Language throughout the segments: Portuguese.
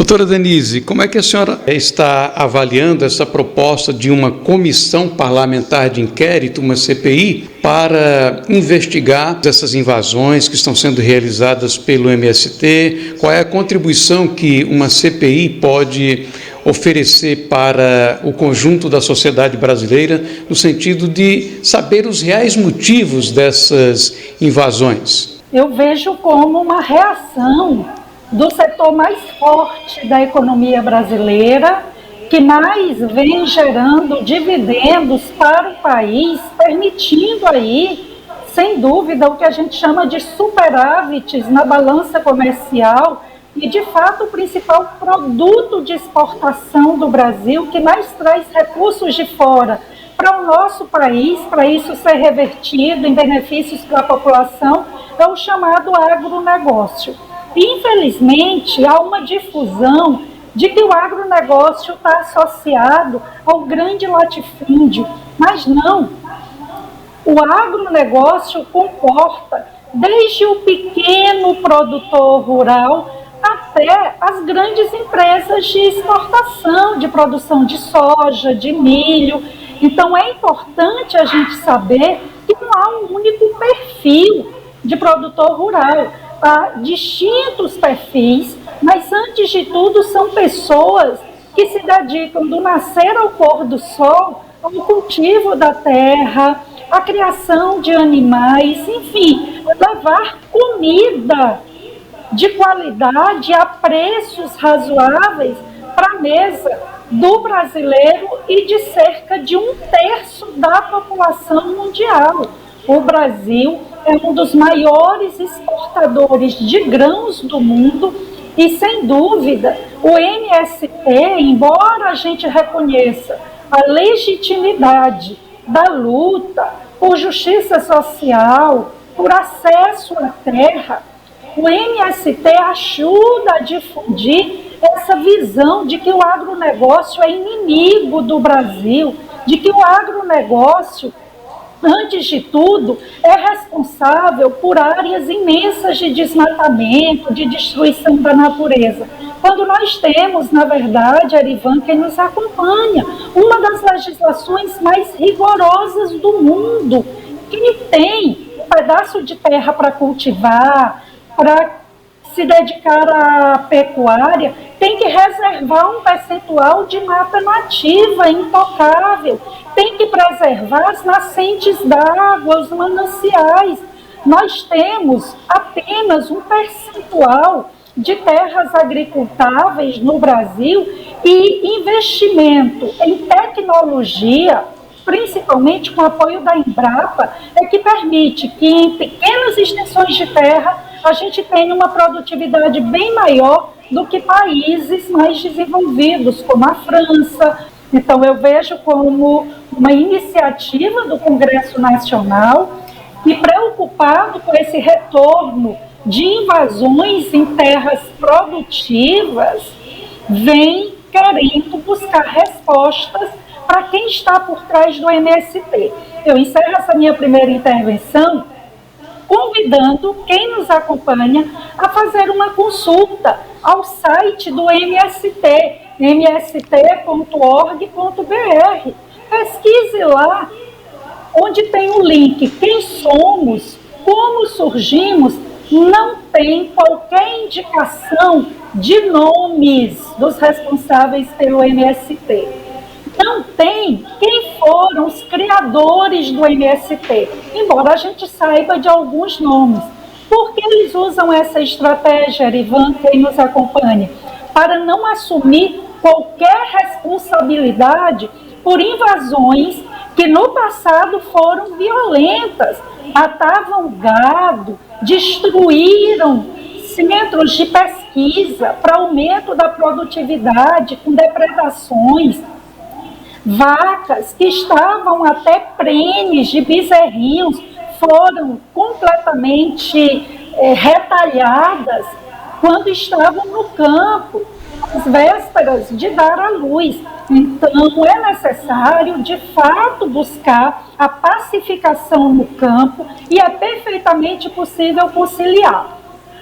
Doutora Denise, como é que a senhora está avaliando essa proposta de uma comissão parlamentar de inquérito, uma CPI, para investigar essas invasões que estão sendo realizadas pelo MST? Qual é a contribuição que uma CPI pode oferecer para o conjunto da sociedade brasileira, no sentido de saber os reais motivos dessas invasões? Eu vejo como uma reação do setor mais forte da economia brasileira, que mais vem gerando dividendos para o país, permitindo aí, sem dúvida, o que a gente chama de superávites na balança comercial e, de fato, o principal produto de exportação do Brasil, que mais traz recursos de fora para o nosso país, para isso ser revertido em benefícios para a população, é o chamado agronegócio. Infelizmente, há uma difusão de que o agronegócio está associado ao grande latifúndio, mas não. O agronegócio comporta desde o pequeno produtor rural até as grandes empresas de exportação, de produção de soja, de milho. Então, é importante a gente saber que não há um único perfil de produtor rural. Há distintos perfis, mas, antes de tudo, são pessoas que se dedicam do nascer ao pôr do sol ao cultivo da terra, à criação de animais, enfim, levar comida de qualidade a preços razoáveis para a mesa do brasileiro e de cerca de 1/3 da população mundial. O Brasil é um dos maiores exportadores de grãos do mundo e, sem dúvida, o MST, embora a gente reconheça a legitimidade da luta por justiça social, por acesso à terra, o MST ajuda a difundir essa visão de que o agronegócio é inimigo do Brasil, de que o agronegócio, antes de tudo, é responsável por áreas imensas de desmatamento, de destruição da natureza. Quando nós temos, na verdade, Arivan, quem nos acompanha, uma das legislações mais rigorosas do mundo, que tem um pedaço de terra para cultivar, para se dedicar à pecuária, tem que reservar um percentual de mata nativa intocável, tem que preservar as nascentes d'água, os mananciais. Nós temos apenas um percentual de terras agricultáveis no Brasil e investimento em tecnologia, principalmente com o apoio da Embrapa, é que permite que em pequenas extensões de terra a gente tenha uma produtividade bem maior do que países mais desenvolvidos, como a França. Então, eu vejo como uma iniciativa do Congresso Nacional e, preocupado com esse retorno de invasões em terras produtivas, vem querendo buscar respostas para quem está por trás do MST. Eu encerro essa minha primeira intervenção convidando quem nos acompanha a fazer uma consulta ao site do MST, mst.org.br. Pesquise lá, onde tem o link Quem Somos, Como Surgimos. Não tem qualquer indicação de nomes dos responsáveis pelo MST. Não tem quem foram os criadores do MST, embora a gente saiba de alguns nomes. Por que eles usam essa estratégia, Arivan, quem nos acompanha? Para não assumir qualquer responsabilidade por invasões que no passado foram violentas, matavam gado, destruíram centros de pesquisa para aumento da produtividade com depredações. Vacas que estavam até prenhes de bezerrinhos foram completamente retalhadas quando estavam no campo, às vésperas de dar à luz. Então, é necessário, de fato, buscar a pacificação no campo e é perfeitamente possível conciliar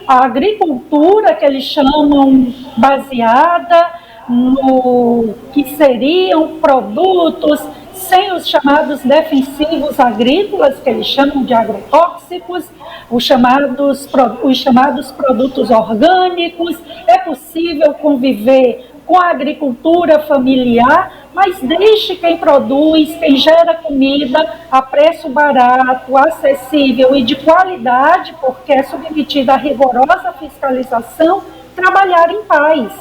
a agricultura que eles chamam baseada no que seriam produtos sem os chamados defensivos agrícolas, que eles chamam de agrotóxicos, os chamados produtos orgânicos. É possível conviver com a agricultura familiar, mas deixe quem produz, quem gera comida a preço barato, acessível e de qualidade, porque é submetida a rigorosa fiscalização, trabalhar em paz.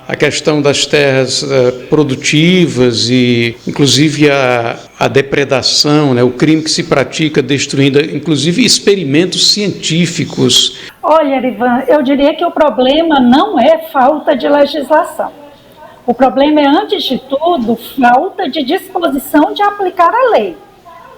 A questão das terras produtivas e, inclusive, a depredação, né, o crime que se pratica destruindo, inclusive, experimentos científicos. Olha, Ivan, eu diria que o problema não é falta de legislação. O problema é, antes de tudo, falta de disposição de aplicar a lei.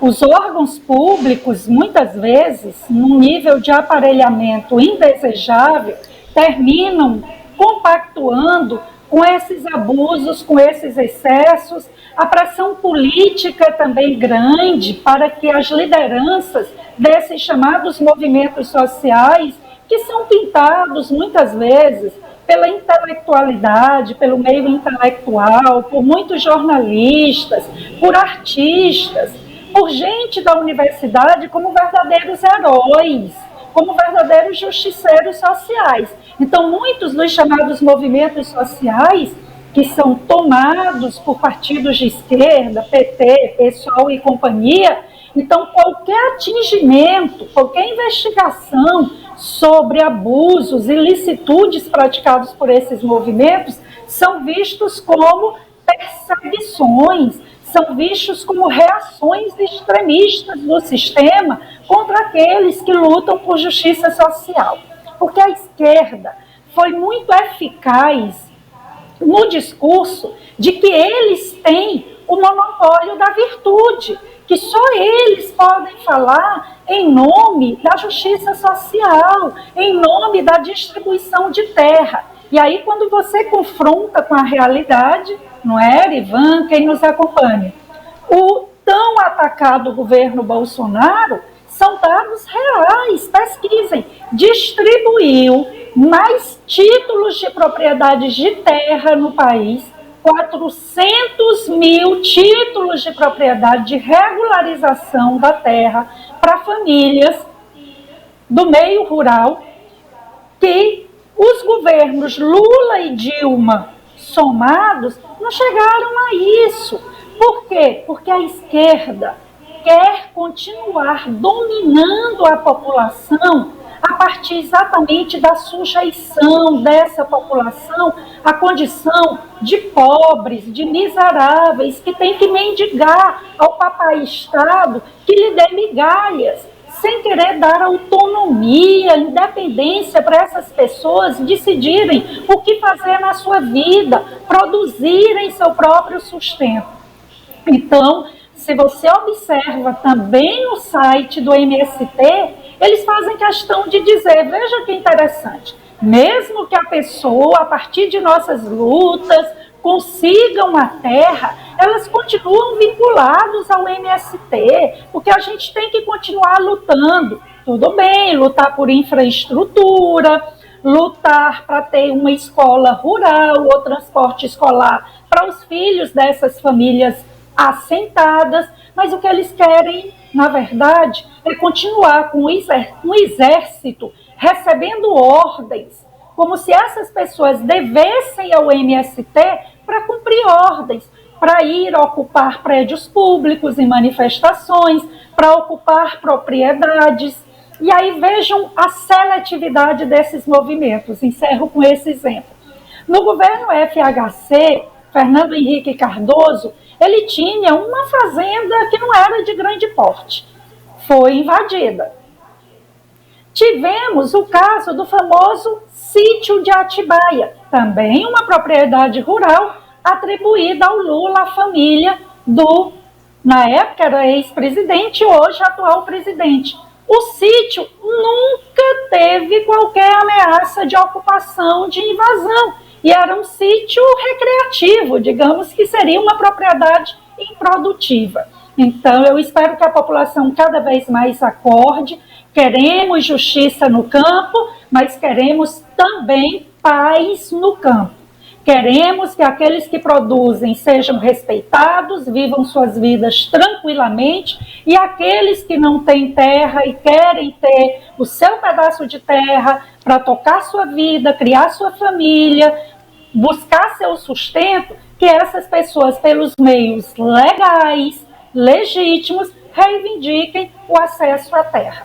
Os órgãos públicos, muitas vezes, num nível de aparelhamento indesejável, terminam compactuando com esses abusos, com esses excessos. A pressão política também grande para que as lideranças desses chamados movimentos sociais, que são pintados muitas vezes pela intelectualidade, pelo meio intelectual, por muitos jornalistas, por artistas, por gente da universidade como verdadeiros heróis, como verdadeiros justiceiros sociais. Então, muitos dos chamados movimentos sociais, que são tomados por partidos de esquerda, PT, PSOL e companhia, então qualquer atingimento, qualquer investigação sobre abusos, ilicitudes praticados por esses movimentos, são vistos como perseguições, são vistos como reações extremistas do sistema contra aqueles que lutam por justiça social. Porque a esquerda foi muito eficaz no discurso de que eles têm o monopólio da virtude, que só eles podem falar em nome da justiça social, em nome da distribuição de terra. E aí, quando você confronta com a realidade, não é, Ivan, quem nos acompanha, o tão atacado governo Bolsonaro, são dados reais, pesquisem, distribuiu mais títulos de propriedades de terra no país, 400 mil títulos de propriedade de regularização da terra para famílias do meio rural, que os governos Lula e Dilma somados não chegaram a isso. Por quê? Porque a esquerda quer continuar dominando a população a partir exatamente da sujeição dessa população à condição de pobres, de miseráveis, que tem que mendigar ao papai Estado que lhe dê migalhas, sem querer dar autonomia, independência para essas pessoas decidirem o que fazer na sua vida, produzirem seu próprio sustento. Então, se você observa também no site do MST, eles fazem questão de dizer, veja que interessante, mesmo que a pessoa, a partir de nossas lutas, consigam a terra, elas continuam vinculadas ao MST, porque a gente tem que continuar lutando. Tudo bem, lutar por infraestrutura, lutar para ter uma escola rural, ou transporte escolar para os filhos dessas famílias assentadas, mas o que eles querem, na verdade, é continuar com um exército recebendo ordens, como se essas pessoas devessem ao MST para cumprir ordens, para ir ocupar prédios públicos em manifestações, para ocupar propriedades. E aí vejam a seletividade desses movimentos. Encerro com esse exemplo. No governo FHC, Fernando Henrique Cardoso, ele tinha uma fazenda que não era de grande porte. Foi invadida. Tivemos o caso do famoso sítio de Atibaia, também uma propriedade rural atribuída ao Lula, à família do, na época era ex-presidente, hoje atual presidente. O sítio nunca teve qualquer ameaça de ocupação, de invasão, e era um sítio recreativo, digamos que seria uma propriedade improdutiva. Então, eu espero que a população cada vez mais acorde. Queremos justiça no campo, mas queremos também paz no campo. Queremos que aqueles que produzem sejam respeitados, vivam suas vidas tranquilamente, e aqueles que não têm terra e querem ter o seu pedaço de terra para tocar sua vida, criar sua família, buscar seu sustento, que essas pessoas, pelos meios legais, legítimos, reivindiquem o acesso à terra.